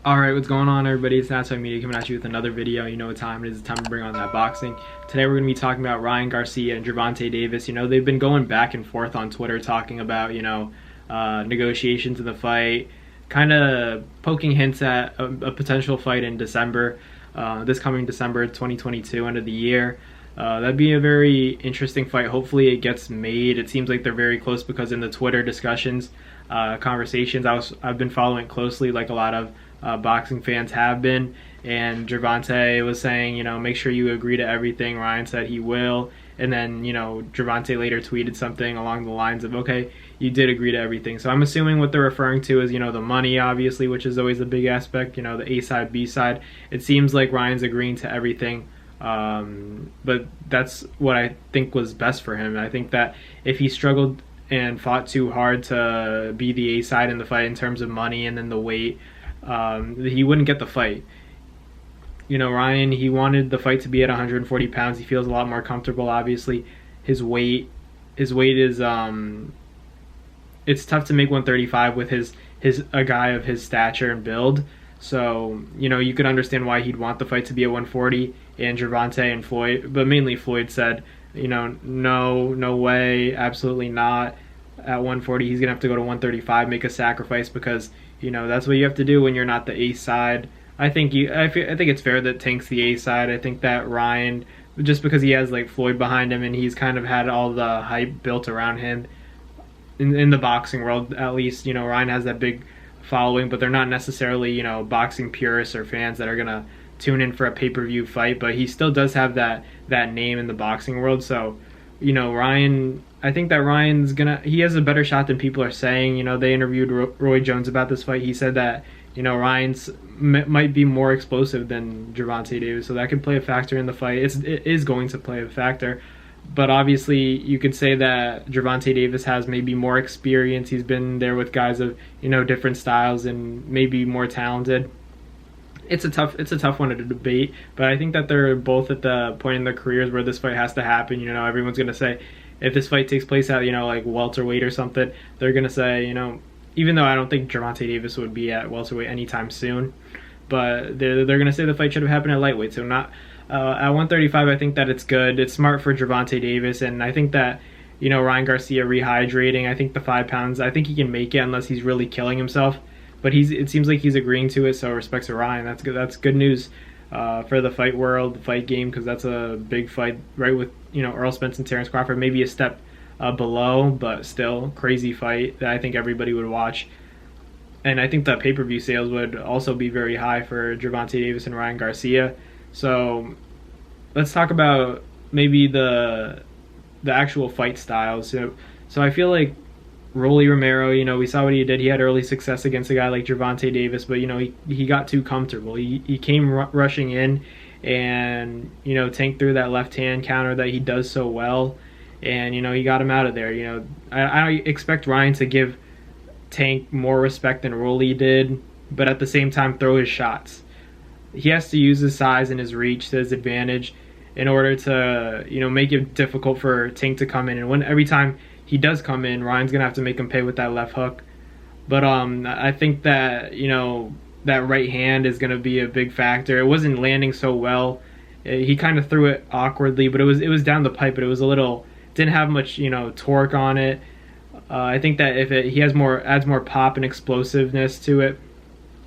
Alright, what's going on everybody? It's Natsai Media coming at you with another video. You know what time it is. It's time to bring on that boxing. Today we're going to be talking about Ryan Garcia and Gervonta Davis. You know, they've been going back and forth on Twitter talking about, negotiations in the fight, kind of poking hints at a potential fight in December, this coming December 2022, end of the year. That'd be a very interesting fight. Hopefully it gets made. It seems like they're very close because in the Twitter discussions, conversations, I've been following closely like a lot of boxing fans have been, and Gervonta was saying, make sure you agree to everything. Ryan said he will, and then, Gervonta later tweeted something along the lines of, okay, you did agree to everything. So I'm assuming what they're referring to is, the money, obviously, which is always a big aspect, the A side, B side. It seems like Ryan's agreeing to everything, but that's what I think was best for him. I think that if he struggled and fought too hard to be the A side in the fight in terms of money and then the weight, he wouldn't get the fight. Ryan, he wanted the fight to be at 140 pounds. He feels a lot more comfortable. Obviously, his weight is it's tough to make 135 with a guy of his stature and build. So you could understand why he'd want the fight to be at 140. And Gervonta and Floyd, but mainly Floyd, said, no way, absolutely not. At 140, he's gonna have to go to 135, make a sacrifice, because that's what you have to do when you're not the A side. I think it's fair that Tank's the A side. I think that Ryan, just because he has like Floyd behind him and he's kind of had all the hype built around him in the boxing world, at least, Ryan has that big following, but they're not necessarily, boxing purists or fans that are gonna tune in for a pay-per-view fight, but he still does have that name in the boxing world. So, Ryan, I think that he has a better shot than people are saying. They interviewed Roy Jones about this fight. He said that, Ryan's might be more explosive than Gervonta Davis, so that could play a factor in the fight. It is going to play a factor. But obviously, you could say that Gervonta Davis has maybe more experience. He's been there with guys of, different styles and maybe more talented. It's a tough one to debate, but I think that they're both at the point in their careers where this fight has to happen. Everyone's gonna say, if this fight takes place at like welterweight or something, they're gonna say, even though I don't think Gervonta Davis would be at welterweight anytime soon, but they're gonna say the fight should have happened at lightweight. So not at 135. I think that it's good. It's smart for Gervonta Davis, and I think that Ryan Garcia rehydrating. I think the 5 pounds. I think he can make it unless he's really killing himself. But it seems like he's agreeing to it, so respects to Ryan. That's good. That's good news for the fight world, the fight game, because that's a big fight, right? With Earl Spence and Terrence Crawford, maybe a step below, but still crazy fight that I think everybody would watch. And I think the pay-per-view sales would also be very high for Gervonta Davis and Ryan Garcia. So let's talk about maybe the actual fight styles. So I feel like Rolly Romero, we saw what he did. He had early success against a guy like Gervonta Davis, but he got too comfortable. He came rushing in, and Tank threw that left hand counter that he does so well, and he got him out of there. I expect Ryan to give Tank more respect than Rolly did, but at the same time throw his shots. He has to use his size and his reach to his advantage in order to make it difficult for Tank to come in. And every time he does come in, Ryan's gonna have to make him pay with that left hook. But I think that that right hand is gonna be a big factor. It wasn't landing so well. He kind of threw it awkwardly, but it was down the pipe, but it was didn't have much torque on it. I think that if he adds more pop and explosiveness to it,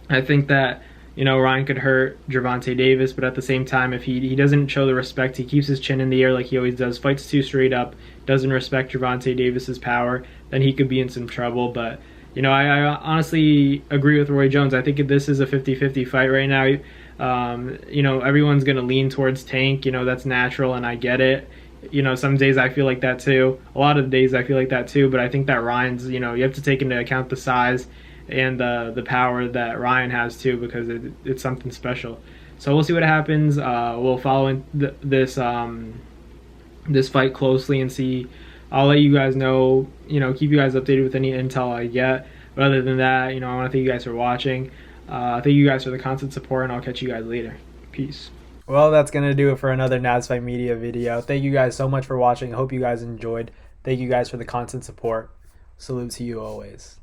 I think that Ryan could hurt Gervonta Davis, but at the same time, if he doesn't show the respect, he keeps his chin in the air like he always does, fights too straight up, doesn't respect Gervonta Davis's power, then he could be in some trouble. But I honestly agree with Roy Jones. I think this is a 50-50 fight right now. Everyone's gonna lean towards Tank. That's natural, and I get it. Some days I feel like that too. A lot of days I feel like that too. But I think that Ryan's, you have to take into account the size and the power that Ryan has too, because it's something special. So we'll see what happens. We'll follow this fight closely and see. I'll let you guys know, keep you guys updated with any intel I get. But other than that, I want to thank you guys for watching. Thank you guys for the constant support, and I'll catch you guys later. Peace. Well, that's going to do it for another Natsai Media video. Thank you guys so much for watching. I hope you guys enjoyed. Thank you guys for the constant support. Salute to you always.